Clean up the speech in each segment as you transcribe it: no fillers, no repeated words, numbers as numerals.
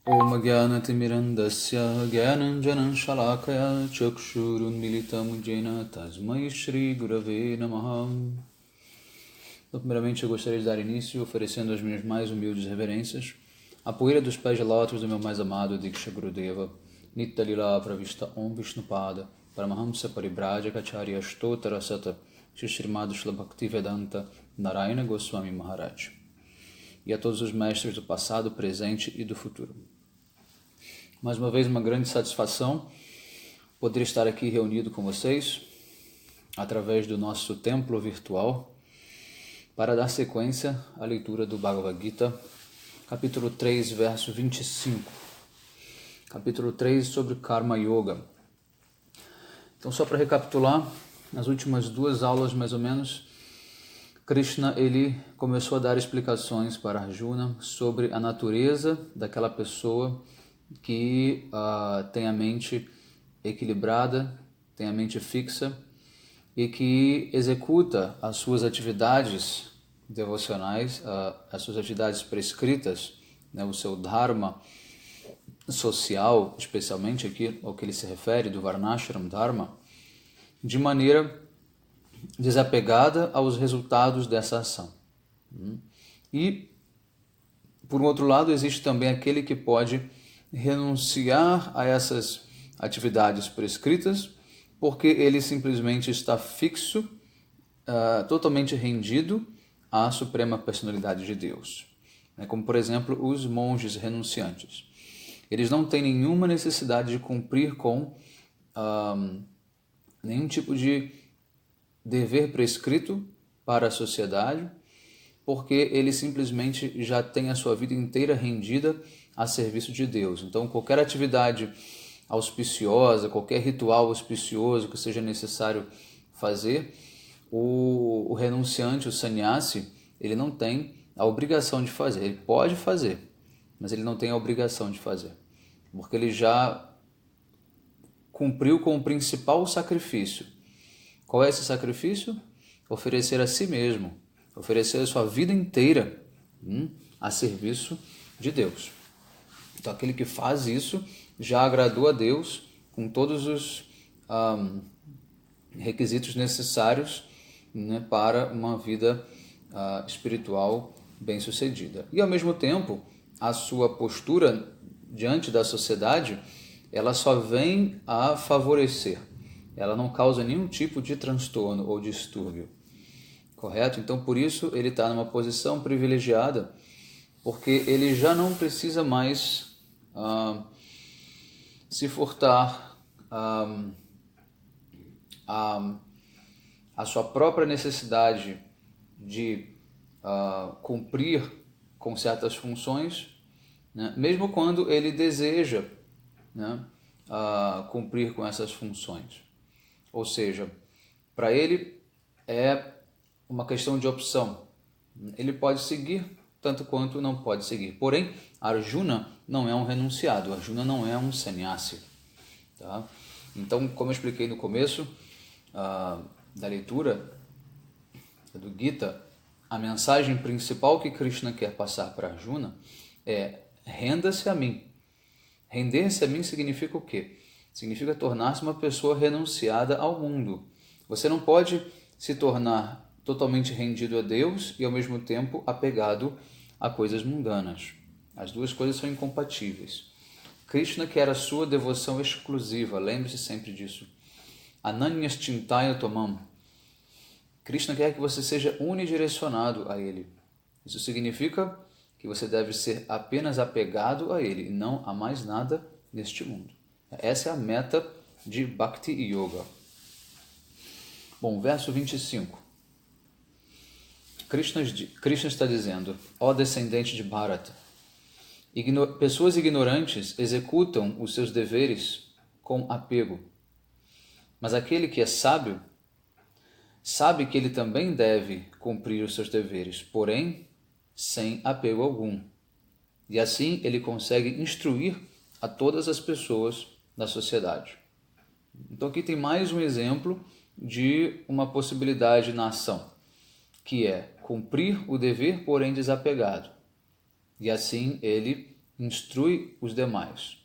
Om Gyanaatimirandasya Gyananjanan Shalakaya Chakshurunmilitam Jena Tasmai Shri Gurave Namaha. Então, primeiramente, eu gostaria de dar início oferecendo as minhas mais humildes reverências à poeira dos pés de lótus do meu mais amado Diksha Gurudeva, Nitya Lila Pravista Om Vishnupada, Paramahamsa Paribraja Kacharya Ashtotara Sata, Shrimad Shila Bhaktivedanta Narayana Goswami Maharaj, e a todos os mestres do passado, presente e do futuro. Mais uma vez, uma grande satisfação poder estar aqui reunido com vocês através do nosso templo virtual para dar sequência à leitura do Bhagavad Gita, capítulo 3, verso 25. Capítulo 3 sobre Karma Yoga. Então, só para recapitular, nas últimas duas aulas, mais ou menos, Krishna ele começou a dar explicações para Arjuna sobre a natureza daquela pessoa que tem a mente equilibrada, tem a mente fixa e que executa as suas atividades devocionais, as suas atividades prescritas, né, o seu dharma social, especialmente aqui ao que ele se refere, do Varnashram Dharma, de maneira desapegada aos resultados dessa ação. E, por um outro lado, existe também aquele que pode renunciar a essas atividades prescritas porque ele simplesmente está fixo, totalmente rendido à Suprema Personalidade de Deus. Como, por exemplo, os monges renunciantes. Eles não têm nenhuma necessidade de cumprir com nenhum tipo de dever prescrito para a sociedade, porque ele simplesmente já tem a sua vida inteira rendida a serviço de Deus. Então, qualquer atividade auspiciosa, qualquer ritual auspicioso que seja necessário fazer, o renunciante, o sannyasi, ele não tem a obrigação de fazer. Ele pode fazer, mas ele não tem a obrigação de fazer, porque ele já cumpriu com o principal sacrifício. Qual é esse sacrifício? Oferecer a si mesmo, oferecer a sua vida inteira a serviço de Deus. Então, aquele que faz isso já agradou a Deus com todos os requisitos necessários, né, para uma vida espiritual bem-sucedida. E, ao mesmo tempo, a sua postura diante da sociedade, ela só vem a favorecer. Ela não causa nenhum tipo de transtorno ou distúrbio. Correto? Então, por isso, ele está numa posição privilegiada, porque ele já não precisa mais se furtar a sua própria necessidade de cumprir com certas funções, né, mesmo quando ele deseja, né, cumprir com essas funções. Ou seja, para ele é uma questão de opção. Ele pode seguir tanto quanto não pode seguir. Porém, Arjuna não é um renunciado, Arjuna não é um sannyasi. Tá? Então, como eu expliquei no começo da leitura do Gita, a mensagem principal que Krishna quer passar para Arjuna é: renda-se a mim. Render-se a mim significa o quê? Significa tornar-se uma pessoa renunciada ao mundo. Você não pode se tornar totalmente rendido a Deus e, ao mesmo tempo, apegado a coisas mundanas. As duas coisas são incompatíveis. Krishna quer a sua devoção exclusiva, lembre-se sempre disso. Ananyas chintaya tomam. Krishna quer que você seja unidirecionado a Ele. Isso significa que você deve ser apenas apegado a Ele e não a mais nada neste mundo. Essa é a meta de Bhakti Yoga. Bom, verso 25. Krishna está dizendo: ó descendente de Bharata, pessoas ignorantes executam os seus deveres com apego, mas aquele que é sábio sabe que ele também deve cumprir os seus deveres, porém sem apego algum. E assim ele consegue instruir a todas as pessoas da sociedade. Então aqui tem mais um exemplo de uma possibilidade na ação, que é cumprir o dever, porém desapegado. E assim ele instrui os demais.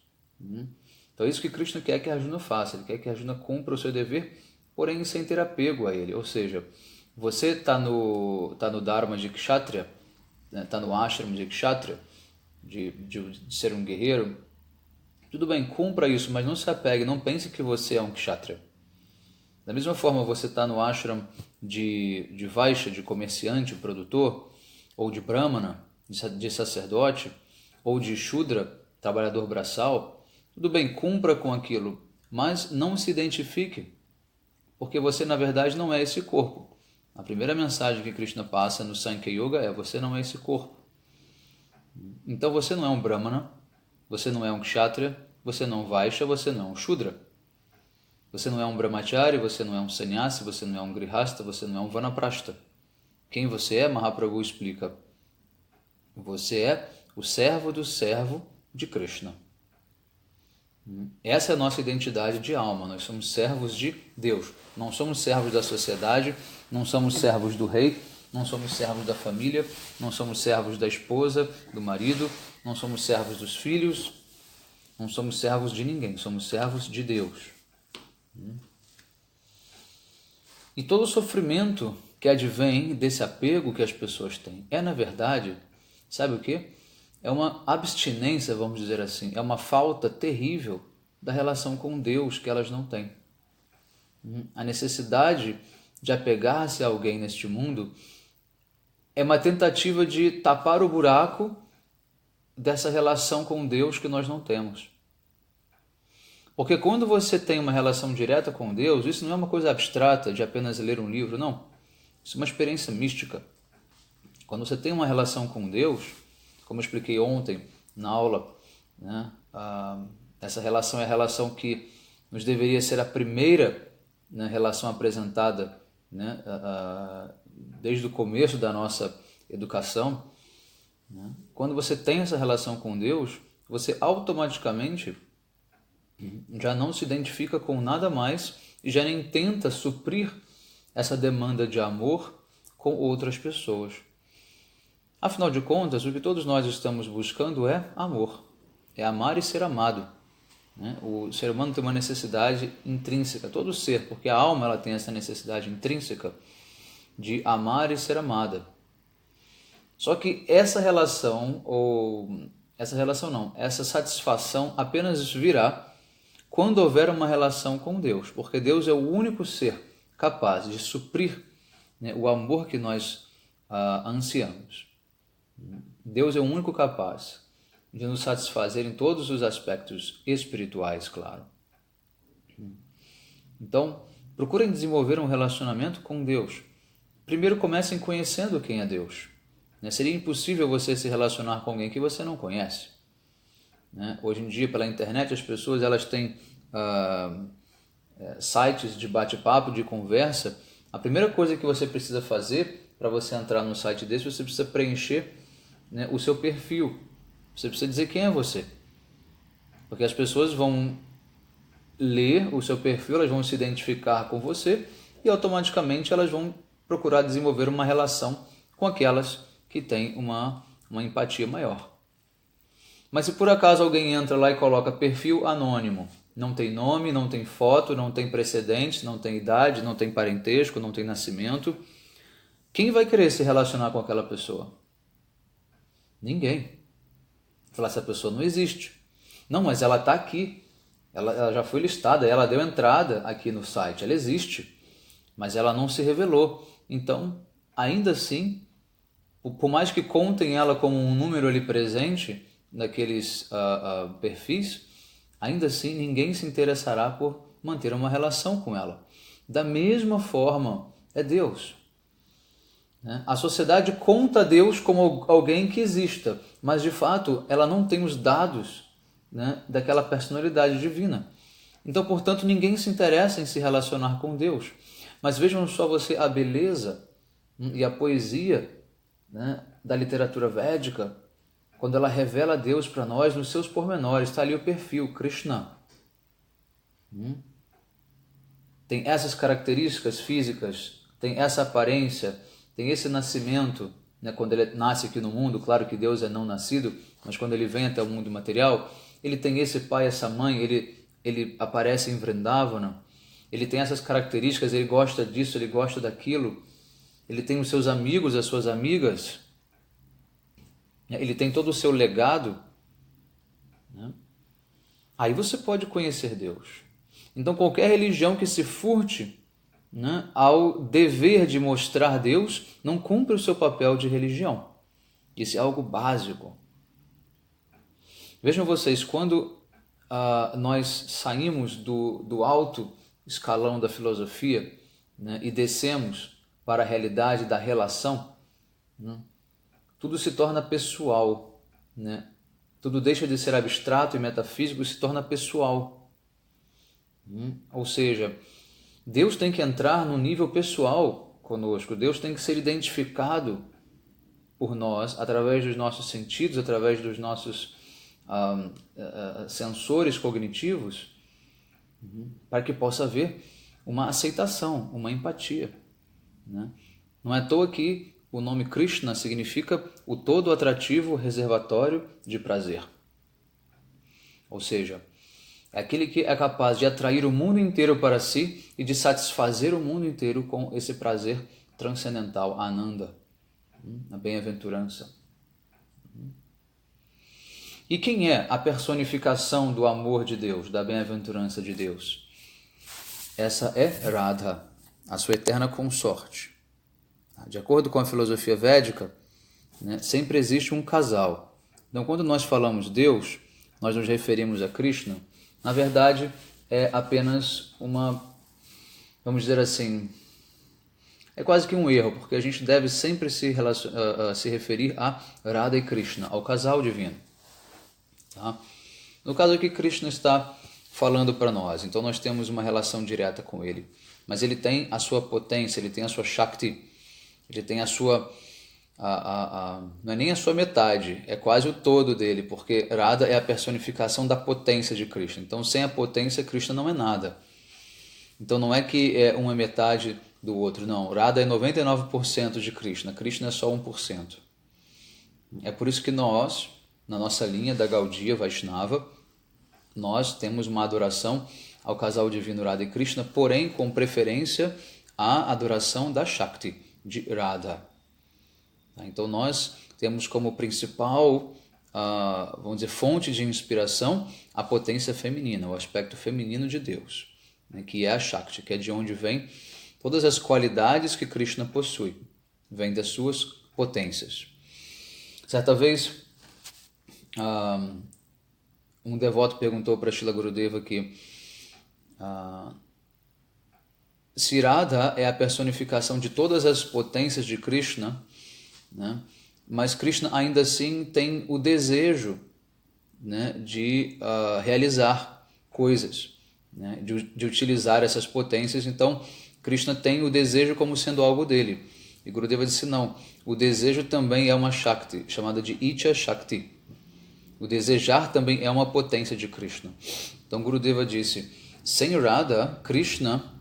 Então é isso que Krishna quer que Arjuna faça. Ele quer que Arjuna cumpra o seu dever, porém sem ter apego a ele. Ou seja, você está no Dharma de Kshatriya, está no ashram de Kshatriya, de ser um guerreiro. Tudo bem, cumpra isso, mas não se apegue, não pense que você é um Kshatriya. Da mesma forma, você está no ashram de Vaishya, de comerciante, produtor, ou de Brahmana, de sacerdote, ou de Shudra, trabalhador braçal. Tudo bem, cumpra com aquilo, mas não se identifique, porque você na verdade não é esse corpo. A primeira mensagem que Krishna passa no Sankhya Yoga é: você não é esse corpo. Então você não é um Brahmana, você não é um Kshatriya, você não é um Vaishya, você não é um Shudra. Você não é um Brahmachari, você não é um Sannyasi, você não é um Grihasta, você não é um Vanaprashta. Quem você é, Mahaprabhu explica: você é o servo do servo de Krishna. Essa é a nossa identidade de alma. Nós somos servos de Deus. Não somos servos da sociedade, não somos servos do rei, não somos servos da família, não somos servos da esposa, do marido, não somos servos dos filhos, não somos servos de ninguém, somos servos de Deus. E todo o sofrimento que advém desse apego que as pessoas têm é, na verdade, sabe o quê? É uma abstinência, vamos dizer assim, é uma falta terrível da relação com Deus que elas não têm. A necessidade de apegar-se a alguém neste mundo é uma tentativa de tapar o buraco dessa relação com Deus que nós não temos. Porque quando você tem uma relação direta com Deus, isso não é uma coisa abstrata de apenas ler um livro, não. Isso é uma experiência mística. Quando você tem uma relação com Deus, como eu expliquei ontem na aula, né, essa relação é a relação que nos deveria ser a primeira, né, relação apresentada, né, desde o começo da nossa educação. Né? Quando você tem essa relação com Deus, você automaticamente já não se identifica com nada mais e já nem tenta suprir essa demanda de amor com outras pessoas. Afinal de contas, o que todos nós estamos buscando é amor, é amar e ser amado. Né? O ser humano tem uma necessidade intrínseca, todo ser, porque a alma ela tem essa necessidade intrínseca de amar e ser amada. Só que essa satisfação apenas virá quando houver uma relação com Deus, porque Deus é o único ser capaz de suprir, né, o amor que nós ansiamos. Deus é o único capaz de nos satisfazer em todos os aspectos espirituais, claro. Então, procurem desenvolver um relacionamento com Deus. Primeiro comecem conhecendo quem é Deus. Seria impossível você se relacionar com alguém que você não conhece. Hoje em dia, pela internet, as pessoas elas têm sites de bate-papo, de conversa. A primeira coisa que você precisa fazer para você entrar no site desse, você precisa preencher, né, o seu perfil. Você precisa dizer quem é você. Porque as pessoas vão ler o seu perfil, elas vão se identificar com você e automaticamente elas vão procurar desenvolver uma relação com aquelas que têm uma empatia maior. Mas se por acaso alguém entra lá e coloca perfil anônimo, não tem nome, não tem foto, não tem precedentes, não tem idade, não tem parentesco, não tem nascimento, quem vai querer se relacionar com aquela pessoa? Ninguém. Falar, essa pessoa não existe. Não, mas ela está aqui. Ela já foi listada, ela deu entrada aqui no site, ela existe, mas ela não se revelou. Então, ainda assim, por mais que contem ela como um número ali presente naqueles perfis, ainda assim ninguém se interessará por manter uma relação com ela. Da mesma forma, é Deus. A sociedade conta Deus como alguém que exista, mas de fato ela não tem os dados, né, daquela personalidade divina. Então, portanto, ninguém se interessa em se relacionar com Deus. Mas vejam só você a beleza e a poesia, né, da literatura védica, quando ela revela Deus para nós nos seus pormenores. Está ali o perfil, Krishna. Tem essas características físicas, tem essa aparência, tem esse nascimento, né, quando ele nasce aqui no mundo, claro que Deus é não nascido, mas quando ele vem até o mundo material, ele tem esse pai, essa mãe, ele aparece em Vrindavana, ele tem essas características, ele gosta disso, ele gosta daquilo, ele tem os seus amigos, as suas amigas, ele tem todo o seu legado, né? Aí você pode conhecer Deus. Então qualquer religião que se furte, né, ao dever de mostrar Deus, não cumpre o seu papel de religião. Isso é algo básico. Vejam vocês, quando nós saímos do alto escalão da filosofia, né, e descemos para a realidade da relação, né, tudo se torna pessoal, né? Tudo deixa de ser abstrato e metafísico e se torna pessoal. Ou seja, Deus tem que entrar no nível pessoal conosco, Deus tem que ser identificado por nós através dos nossos sentidos, através dos nossos sensores cognitivos, para que possa haver uma aceitação, uma empatia, né? Não é à toa que o nome Krishna significa o todo atrativo reservatório de prazer. Ou seja, é aquele que é capaz de atrair o mundo inteiro para si e de satisfazer o mundo inteiro com esse prazer transcendental, a Ananda, a bem-aventurança. E quem é a personificação do amor de Deus, da bem-aventurança de Deus? Essa é Radha, a sua eterna consorte. De acordo com a filosofia védica, né, sempre existe um casal. Então, quando nós falamos Deus, nós nos referimos a Krishna, na verdade, é apenas vamos dizer assim, é quase que um erro, porque a gente deve sempre se referir a Radha e Krishna, ao casal divino. Tá? No caso aqui, Krishna está falando para nós, então nós temos uma relação direta com ele, mas ele tem a sua potência, ele tem a sua Shakti, ele tem a sua, não é nem a sua metade, é quase o todo dele, porque Radha é a personificação da potência de Krishna. Então, sem a potência, Krishna não é nada. Então, não é que é uma metade do outro, não. Radha é 99% de Krishna, Krishna é só 1%. É por isso que nós, na nossa linha da Gaudiya Vaishnava, nós temos uma adoração ao casal divino Radha e Krishna, porém com preferência à adoração da Shakti, de Radha. Então nós temos como principal, vamos dizer, fonte de inspiração a potência feminina, o aspecto feminino de Deus, né, que é a Shakti, que é de onde vem todas as qualidades que Krishna possui, vem das suas potências. Certa vez, um devoto perguntou para Srila Gurudeva que se Radha é a personificação de todas as potências de Krishna, né, mas Krishna ainda assim tem o desejo, né, de realizar coisas, né, de utilizar essas potências. Então, Krishna tem o desejo como sendo algo dele. E Gurudeva disse, não, o desejo também é uma Shakti, chamada de Icha Shakti. O desejar também é uma potência de Krishna. Então, Gurudeva disse, sem Radha, Krishna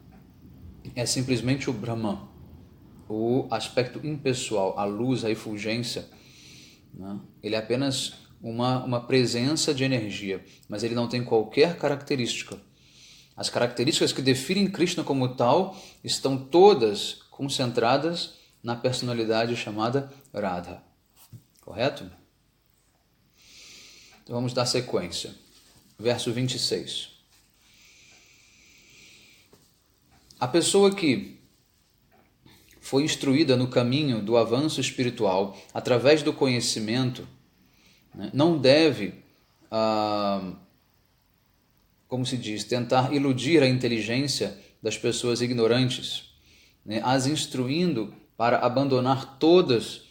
é simplesmente o Brahman, o aspecto impessoal, a luz, a efulgência, né? Ele é apenas uma presença de energia, mas ele não tem qualquer característica. As características que definem Krishna como tal estão todas concentradas na personalidade chamada Radha. Correto? Então vamos dar sequência. Verso 26. A pessoa que foi instruída no caminho do avanço espiritual através do conhecimento, né, não deve, como se diz, tentar iludir a inteligência das pessoas ignorantes, né, as instruindo para abandonar todos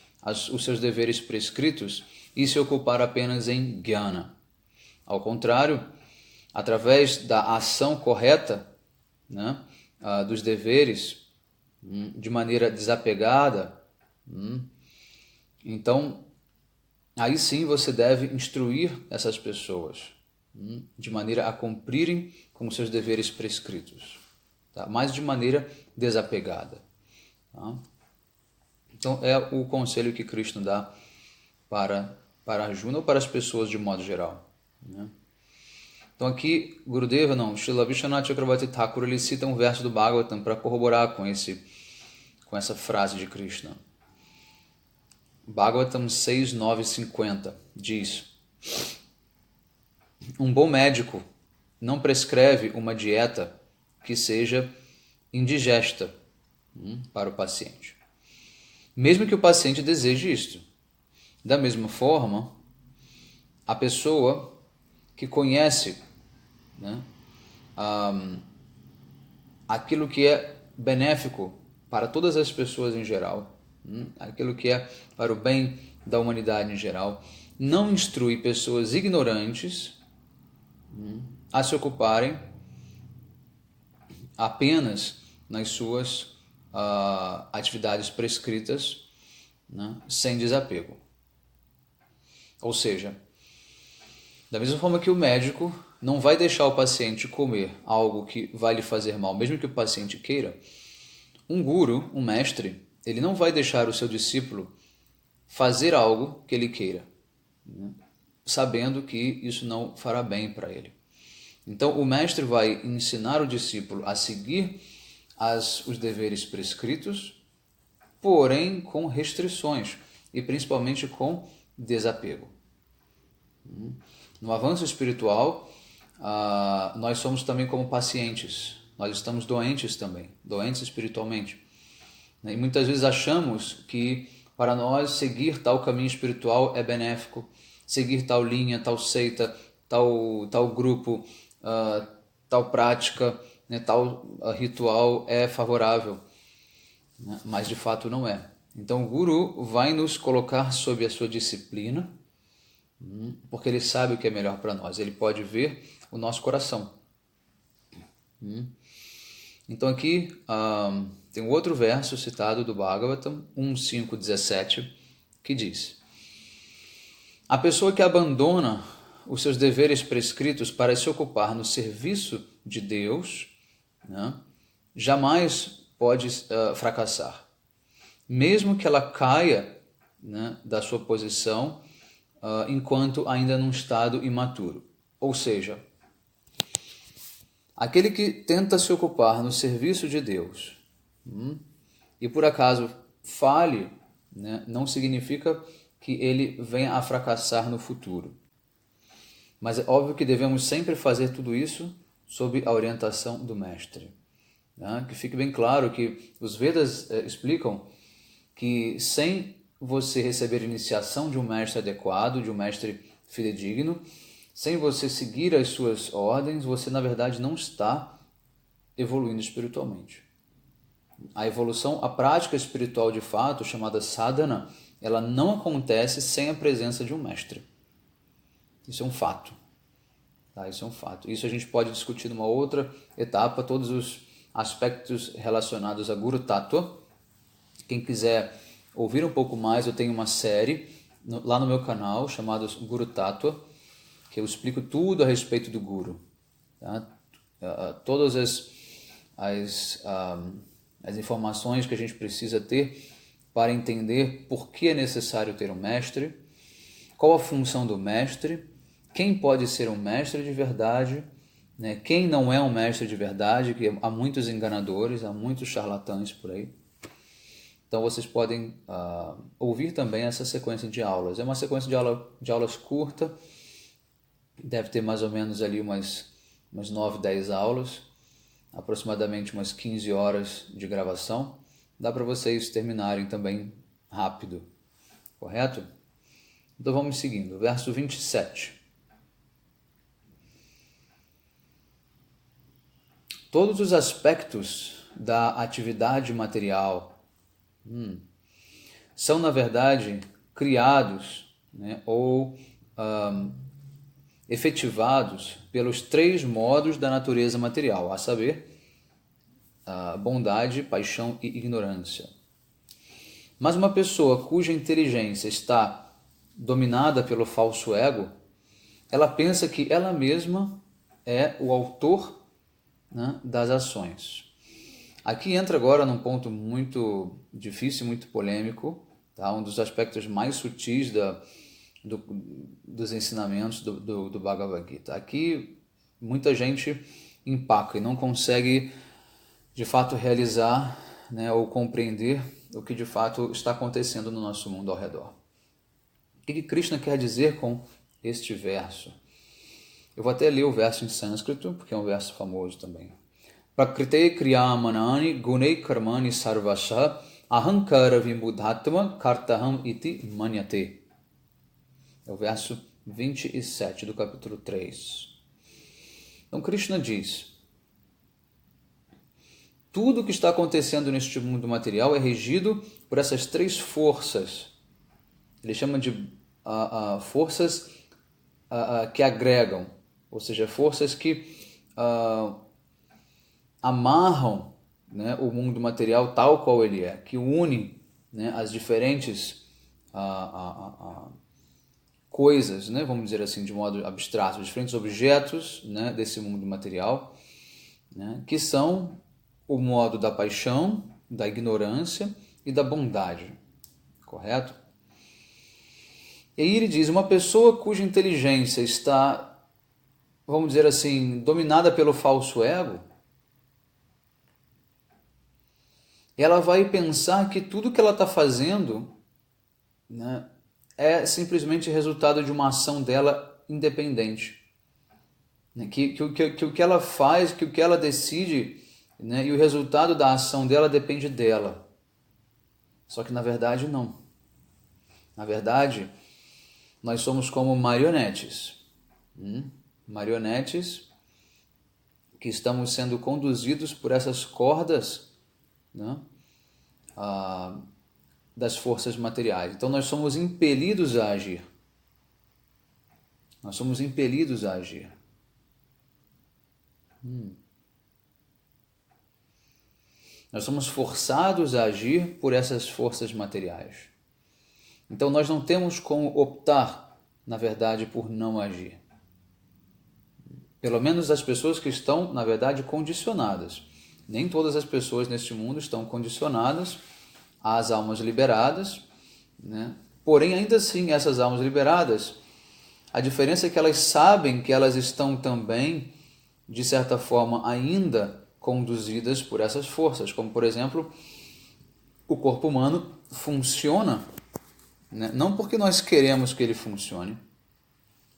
os seus deveres prescritos e se ocupar apenas em jnana. Ao contrário, através da ação correta, né, dos deveres, de maneira desapegada, então aí sim você deve instruir essas pessoas de maneira a cumprirem com seus deveres prescritos, tá? Mas de maneira desapegada, tá? Então, é o conselho que Krishna dá para Arjuna ou para as pessoas de modo geral, né? Então aqui, Gurudeva, Srila Vishwanath Chakravarti Thakur, ele cita um verso do Bhagavatam para corroborar com essa frase de Krishna. Bhagavatam 6.9.50 diz: um bom médico não prescreve uma dieta que seja indigesta para o paciente, mesmo que o paciente deseje isto. Da mesma forma, a pessoa que conhece, né, aquilo que é benéfico para todas as pessoas em geral, aquilo que é para o bem da humanidade em geral, não instrui pessoas ignorantes a se ocuparem apenas nas suas atividades prescritas, né, sem desapego. Ou seja, da mesma forma que o médico não vai deixar o paciente comer algo que vai lhe fazer mal, mesmo que o paciente queira, um guru, um mestre, ele não vai deixar o seu discípulo fazer algo que ele queira, né, sabendo que isso não fará bem para ele. Então, o mestre vai ensinar o discípulo a seguir os deveres prescritos, porém com restrições e principalmente com desapego. No avanço espiritual, nós somos também como pacientes. Nós estamos doentes também, doentes espiritualmente. E muitas vezes achamos que para nós seguir tal caminho espiritual é benéfico, seguir tal linha, tal seita, tal grupo, tal prática, né, tal ritual é favorável, né? Mas de fato não é. Então o Guru vai nos colocar sob a sua disciplina, porque ele sabe o que é melhor para nós, ele pode ver o nosso coração. Então aqui tem um outro verso citado do Bhagavatam 1.5.17 que diz: a pessoa que abandona os seus deveres prescritos para se ocupar no serviço de Deus, né, jamais pode fracassar, mesmo que ela caia, né, da sua posição enquanto ainda num estado imaturo. Ou seja, aquele que tenta se ocupar no serviço de Deus e por acaso falhe, né, não significa que ele venha a fracassar no futuro. Mas é óbvio que devemos sempre fazer tudo isso sob a orientação do mestre. Né? Que fique bem claro que os Vedas explicam que sem você receber iniciação de um mestre adequado, de um mestre fidedigno, sem você seguir as suas ordens, você na verdade não está evoluindo espiritualmente. A evolução, a prática espiritual de fato, chamada sadhana, ela não acontece sem a presença de um mestre. Isso é um fato. Tá? Isso é um fato. Isso a gente pode discutir numa outra etapa, todos os aspectos relacionados a Guru Tattva. Quem quiser ouvir um pouco mais, eu tenho uma série lá no meu canal chamada Guru Tattva, que eu explico tudo a respeito do Guru. Tá? Todas as informações que a gente precisa ter para entender por que é necessário ter um mestre, qual a função do mestre, quem pode ser um mestre de verdade, né? Quem não é um mestre de verdade, que há muitos enganadores, há muitos charlatães por aí. Então vocês podem ouvir também essa sequência de aulas. É uma sequência de aulas curta, deve ter mais ou menos ali umas 9, 10 aulas, aproximadamente umas 15 horas de gravação. Dá para vocês terminarem também rápido, correto? Então vamos seguindo, verso 27. Todos os aspectos da atividade material são, na verdade, criados, né, ou efetivados pelos 3 modos da natureza material, a saber, bondade, paixão e ignorância. Mas uma pessoa cuja inteligência está dominada pelo falso ego, ela pensa que ela mesma é o autor, né, das ações. Aqui entra agora num ponto muito difícil, muito polêmico, tá? Um dos aspectos mais sutis dos ensinamentos do Bhagavad Gita. Aqui muita gente empaca e não consegue de fato realizar, né, ou compreender o que de fato está acontecendo no nosso mundo ao redor. O que Krishna quer dizer com este verso? Eu vou até ler o verso em sânscrito, porque é um verso famoso também. Prakrite kriyamanani gunei karmani sarvasha ahankara vimudhatma kartaham iti manyate. É o verso 27 do capítulo 3. Então Krishna diz: tudo o que está acontecendo neste mundo material é regido por essas três forças. Ele chama de forças que agregam, ou seja, forças que amarram, né, o mundo material tal qual ele é, que une, né, as diferentes coisas, né, vamos dizer assim, de modo abstrato, os diferentes objetos, né, desse mundo material, né, que são o modo da paixão, da ignorância e da bondade, correto? E aí ele diz, uma pessoa cuja inteligência está, vamos dizer assim, dominada pelo falso ego, ela vai pensar que tudo que ela está fazendo, né, é simplesmente resultado de uma ação dela independente. Que o que ela faz, que o que ela decide, né, e o resultado da ação dela depende dela. Só que na verdade não. Na verdade, nós somos como marionetes. Marionetes que estamos sendo conduzidos por essas cordas, né, das forças materiais. Então nós somos impelidos a agir. Nós somos impelidos a agir. Nós somos forçados a agir por essas forças materiais. Então nós não temos como optar, na verdade, por não agir. Pelo menos as pessoas que estão, na verdade, condicionadas. Nem todas as pessoas neste mundo estão condicionadas às almas liberadas, né? Porém, ainda assim, essas almas liberadas, a diferença é que elas sabem que elas estão também, de certa forma, ainda conduzidas por essas forças. Como, por exemplo, o corpo humano funciona, né, não porque nós queremos que ele funcione.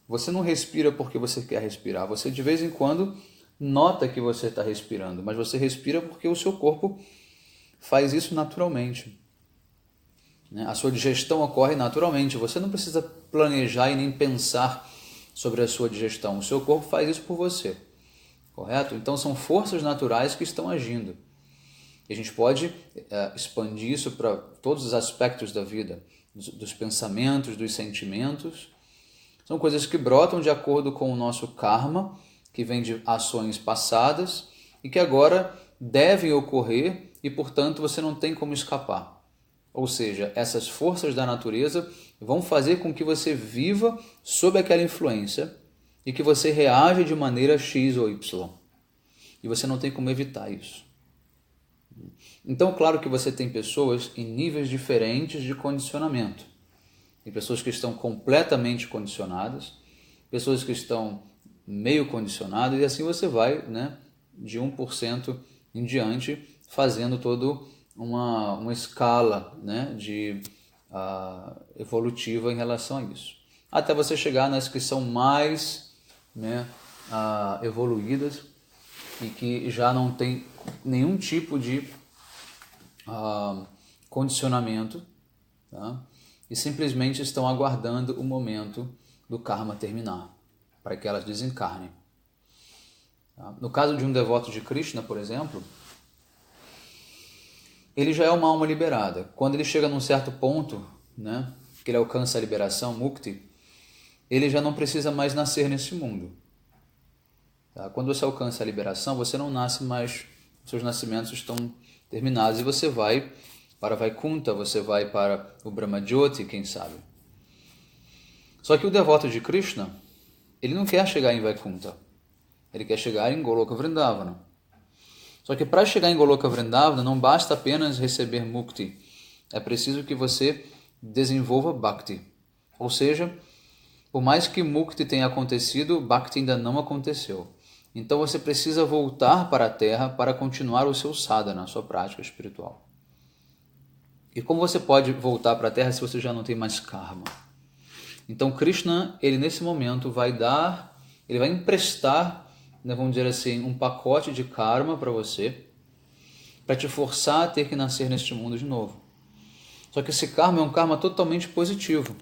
Você não respira porque você quer respirar. Você, de vez em quando, nota que você está respirando, mas você respira porque o seu corpo faz isso naturalmente. A sua digestão ocorre naturalmente. Você não precisa planejar e nem pensar sobre a sua digestão. O seu corpo faz isso por você. Correto? Então são forças naturais que estão agindo. E a gente pode expandir isso para todos os aspectos da vida, dos pensamentos, dos sentimentos. São coisas que brotam de acordo com o nosso karma, que vem de ações passadas e que agora devem ocorrer e, portanto, você não tem como escapar. Ou seja, essas forças da natureza vão fazer com que você viva sob aquela influência e que você reaja de maneira X ou Y. E você não tem como evitar isso. Então, claro que você tem pessoas em níveis diferentes de condicionamento. Tem pessoas que estão completamente condicionadas, pessoas que estão meio condicionadas, e assim você vai, né, de 1% em diante, fazendo toda uma escala, né, evolutiva em relação a isso. Até você chegar nas que são mais, né, evoluídas e que já não tem nenhum tipo de condicionamento, tá? E simplesmente estão aguardando o momento do karma terminar, para que elas desencarnem. Tá? No caso de um devoto de Krishna, por exemplo, ele já é uma alma liberada. Quando ele chega num certo ponto, né, que ele alcança a liberação, mukti, ele já não precisa mais nascer nesse mundo. Tá? Quando você alcança a liberação, você não nasce mais, seus nascimentos estão terminados e você vai para Vaikunta, você vai para o Brahmajyoti, quem sabe. Só que o devoto de Krishna, ele não quer chegar em Vaikunta, ele quer chegar em Goloka Vrindavana. Só que para chegar em Goloka Vrindavana não basta apenas receber mukti. É preciso que você desenvolva bhakti. Ou seja, por mais que mukti tenha acontecido, bhakti ainda não aconteceu. Então você precisa voltar para a Terra para continuar o seu sadhana, a sua prática espiritual. E como você pode voltar para a Terra se você já não tem mais karma? Então Krishna, ele nesse momento ele vai emprestar, né, vamos dizer assim, um pacote de karma para você, para te forçar a ter que nascer neste mundo de novo. Só que esse karma é um karma totalmente positivo.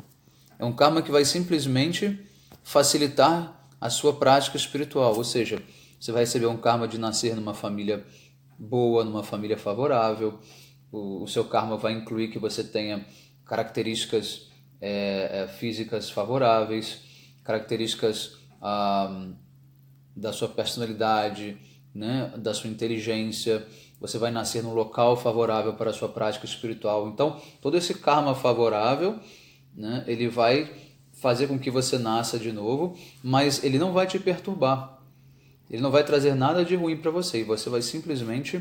É um karma que vai simplesmente facilitar a sua prática espiritual. Ou seja, você vai receber um karma de nascer numa família boa, numa família favorável. O seu karma vai incluir que você tenha características físicas favoráveis, características da sua personalidade, né, da sua inteligência. Você vai nascer num local favorável para a sua prática espiritual. Então, todo esse karma favorável, né, ele vai fazer com que você nasça de novo, mas ele não vai te perturbar. Ele não vai trazer nada de ruim para você. E você vai simplesmente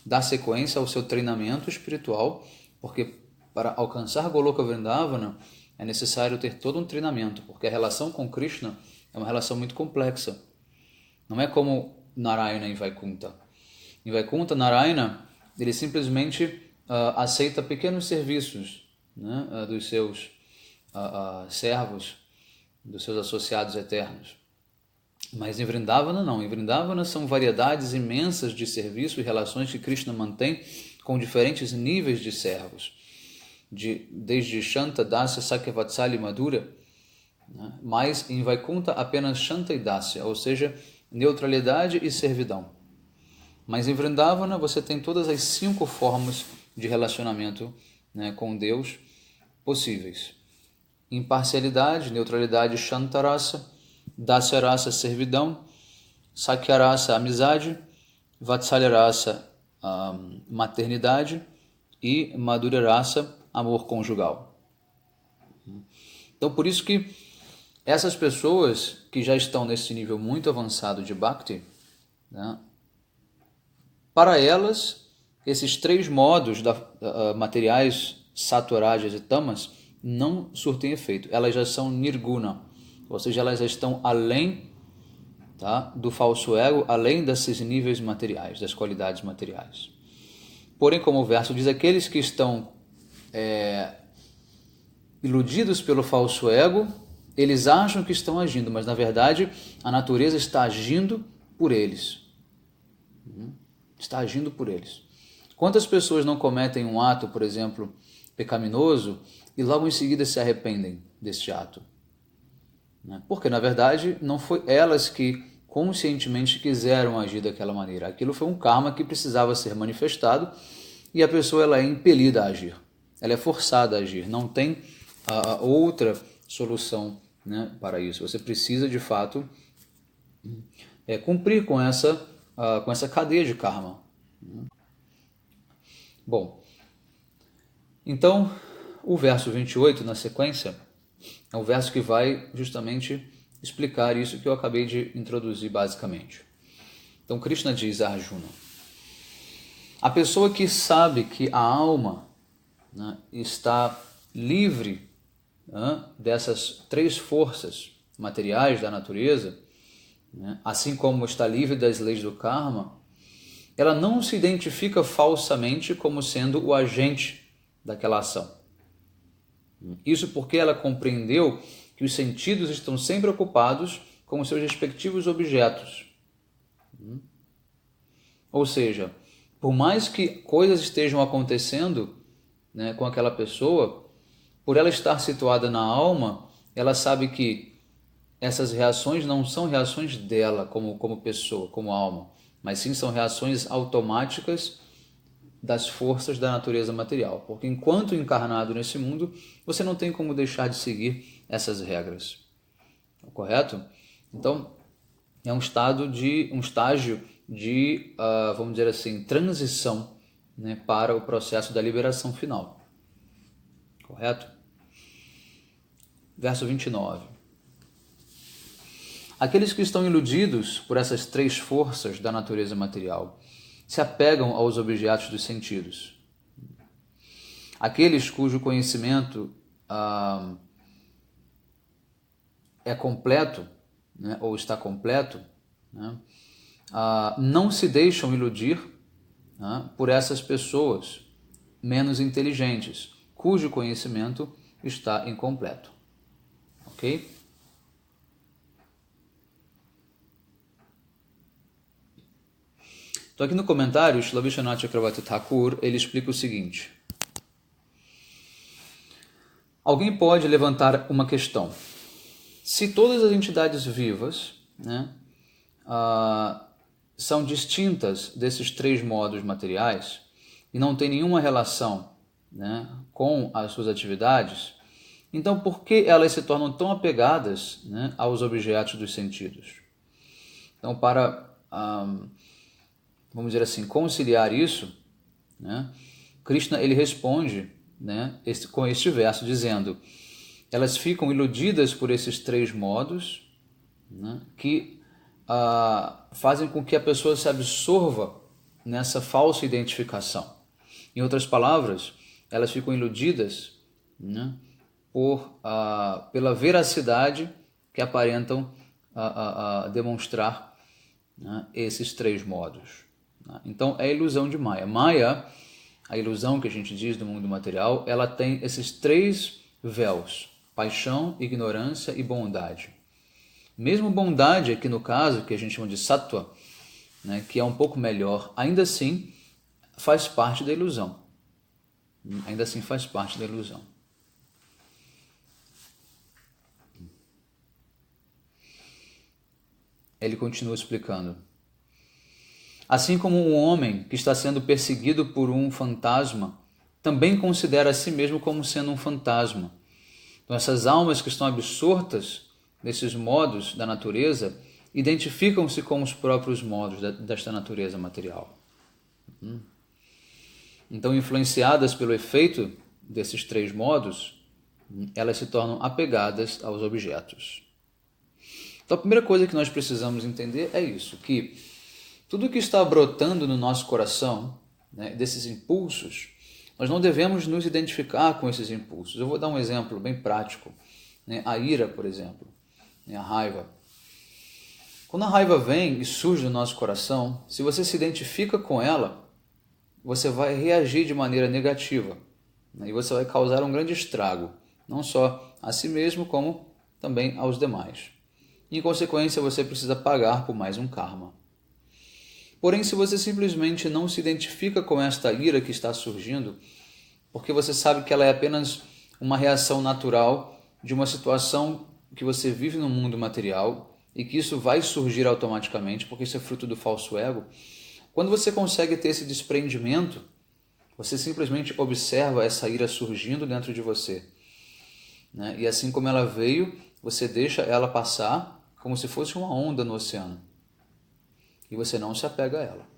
dar sequência ao seu treinamento espiritual, porque para alcançar Goloka Vrindavana é necessário ter todo um treinamento, porque a relação com Krishna é uma relação muito complexa. Não é como Narayana em Vaikuntha. Em Vaikuntha, Narayana, ele simplesmente aceita pequenos serviços, né, dos seus servos, dos seus associados eternos. Mas em Vrindavana não. Em Vrindavana são variedades imensas de serviço e relações que Krishna mantém com diferentes níveis de servos. Desde Shanta, Dasya, Sakya, Vatsali, Madhura. Né? Mas em Vaikuntha apenas Shanta e Dasya, ou seja, neutralidade e servidão. Mas em Vrindavana você tem todas as 5 formas de relacionamento, né, com Deus possíveis. Imparcialidade, neutralidade, Shantarasa, Dasyarasa, servidão, Sakyarasa, amizade, Vatsalyarasa, maternidade e Madhurarasa, amor conjugal. Então, por isso que essas pessoas que já estão nesse nível muito avançado de Bhakti, né, para elas, esses 3 modos materiais, Sattva-rajas e Tamas, não surtem efeito. Elas já são nirguna, ou seja, elas já estão além, tá, do falso ego, além desses níveis materiais, das qualidades materiais. Porém, como o verso diz, aqueles que estão iludidos pelo falso ego, eles acham que estão agindo, mas na verdade a natureza está agindo por eles. Está agindo por eles. Quantas pessoas não cometem um ato, por exemplo, pecaminoso e logo em seguida se arrependem deste ato? Porque, na verdade, não foi elas que conscientemente quiseram agir daquela maneira. Aquilo foi um karma que precisava ser manifestado e a pessoa ela é impelida a agir. Ela é forçada a agir. Não tem outra solução, né, para isso. Você precisa, de fato, cumprir com essa cadeia de karma. Bom, então o verso 28 na sequência é um verso que vai justamente explicar isso que eu acabei de introduzir basicamente. Então Krishna diz a Arjuna: a pessoa que sabe que a alma, né, está livre, né, dessas 3 forças materiais da natureza, né, assim como está livre das leis do karma, ela não se identifica falsamente como sendo o agente daquela ação. Isso porque ela compreendeu que os sentidos estão sempre ocupados com os seus respectivos objetos. Ou seja, por mais que coisas estejam acontecendo, né, com aquela pessoa, por ela estar situada na alma, ela sabe que essas reações não são reações dela como pessoa, como alma, mas sim são reações automáticas das forças da natureza material. Porque enquanto encarnado nesse mundo, você não tem como deixar de seguir essas regras. Correto? Então, é um estágio de, vamos dizer assim, transição, né, para o processo da liberação final. Correto? Verso 29. Aqueles que estão iludidos por essas 3 forças da natureza material se apegam aos objetos dos sentidos. Aqueles cujo conhecimento é completo, né, ou está completo, né, não se deixam iludir, né, por essas pessoas menos inteligentes, cujo conhecimento está incompleto. Ok? Então aqui no comentário, Srila Vishwanath Chakravarti Thakur, ele explica o seguinte: alguém pode levantar uma questão. Se todas as entidades vivas, né, são distintas desses três modos materiais e não tem nenhuma relação, né, com as suas atividades, então por que elas se tornam tão apegadas, né, aos objetos dos sentidos? Então, para, vamos dizer assim, conciliar isso, né, Krishna ele responde, né, com este verso dizendo: elas ficam iludidas por esses três modos, né, que fazem com que a pessoa se absorva nessa falsa identificação. Em outras palavras, elas ficam iludidas, né, pela veracidade que aparentam demonstrar, né, esses três modos. Então, é a ilusão de Maya. Maya, a ilusão que a gente diz do mundo material, ela tem esses três véus: paixão, ignorância e bondade. Mesmo bondade, aqui no caso, que a gente chama de sattva, né, que é um pouco melhor, ainda assim faz parte da ilusão. Ainda assim faz parte da ilusão. Ele continua explicando. Assim como um homem que está sendo perseguido por um fantasma também considera a si mesmo como sendo um fantasma. Então essas almas que estão absortas nesses modos da natureza identificam-se com os próprios modos desta natureza material. Então, influenciadas pelo efeito desses três modos, elas se tornam apegadas aos objetos. Então, a primeira coisa que nós precisamos entender é isso, que tudo que está brotando no nosso coração, né, desses impulsos, nós não devemos nos identificar com esses impulsos. Eu vou dar um exemplo bem prático, né? A ira, por exemplo, né? A raiva. Quando a raiva vem e surge no nosso coração, se você se identifica com ela, você vai reagir de maneira negativa, né? E você vai causar um grande estrago, não só a si mesmo, como também aos demais. E, em consequência, você precisa pagar por mais um karma. Porém, se você simplesmente não se identifica com esta ira que está surgindo, porque você sabe que ela é apenas uma reação natural de uma situação que você vive no mundo material e que isso vai surgir automaticamente, porque isso é fruto do falso ego, quando você consegue ter esse desprendimento, você simplesmente observa essa ira surgindo dentro de você, né? E assim como ela veio, você deixa ela passar como se fosse uma onda no oceano. E você não se apega a ela.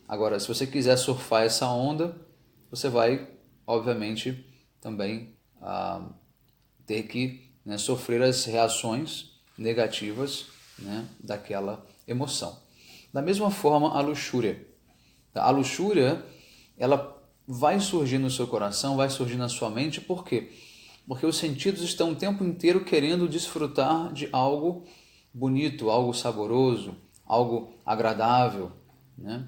Agora, se você quiser surfar essa onda, você vai, obviamente, também ter que, né, sofrer as reações negativas, né, daquela emoção. Da mesma forma, a luxúria. A luxúria, ela vai surgir no seu coração, vai surgir na sua mente, por quê? Porque os sentidos estão o tempo inteiro querendo desfrutar de algo bonito, algo saboroso, algo agradável, né?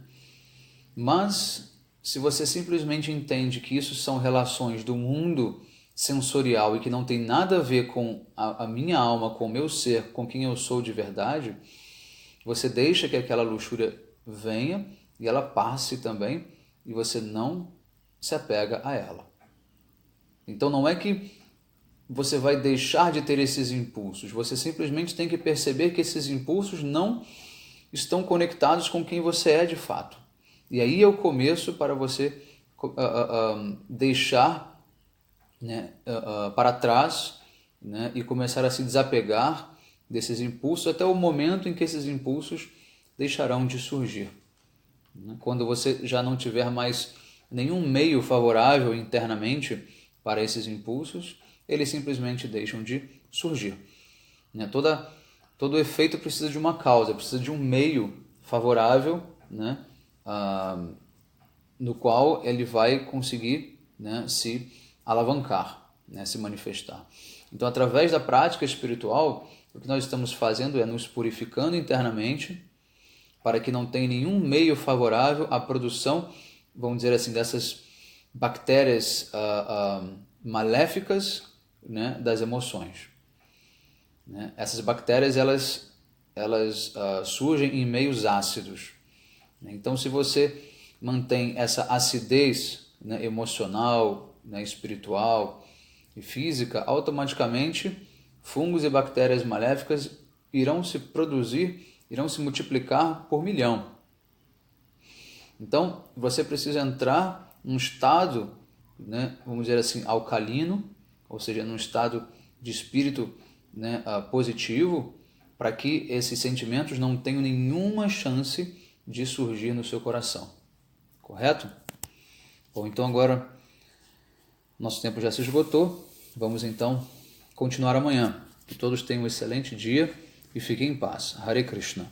Mas, se você simplesmente entende que isso são relações do mundo sensorial e que não tem nada a ver com a minha alma, com o meu ser, com quem eu sou de verdade, você deixa que aquela luxúria venha e ela passe também e você não se apega a ela. Então não é que você vai deixar de ter esses impulsos, você simplesmente tem que perceber que esses impulsos não estão conectados com quem você é de fato. E aí é o começo para você deixar, né, para trás, né, e começar a se desapegar desses impulsos até o momento em que esses impulsos deixarão de surgir. Quando você já não tiver mais nenhum meio favorável internamente para esses impulsos, eles simplesmente deixam de surgir. Todo efeito precisa de uma causa, precisa de um meio favorável, né, no qual ele vai conseguir, né, se alavancar, né, se manifestar. Então, através da prática espiritual, o que nós estamos fazendo é nos purificando internamente para que não tenha nenhum meio favorável à produção, vamos dizer assim, dessas bactérias maléficas, né, das emoções. Né? Essas bactérias elas surgem em meios ácidos. Então, se você mantém essa acidez, né, emocional, né, espiritual e física, automaticamente fungos e bactérias maléficas irão se produzir, irão se multiplicar por milhão. Então, você precisa entrar num estado, né, vamos dizer assim, alcalino, ou seja, num estado de espírito, né, positivo, para que esses sentimentos não tenham nenhuma chance de surgir no seu coração. Correto? Bom, então agora nosso tempo já se esgotou. Vamos então continuar amanhã. Que todos tenham um excelente dia e fiquem em paz. Hare Krishna.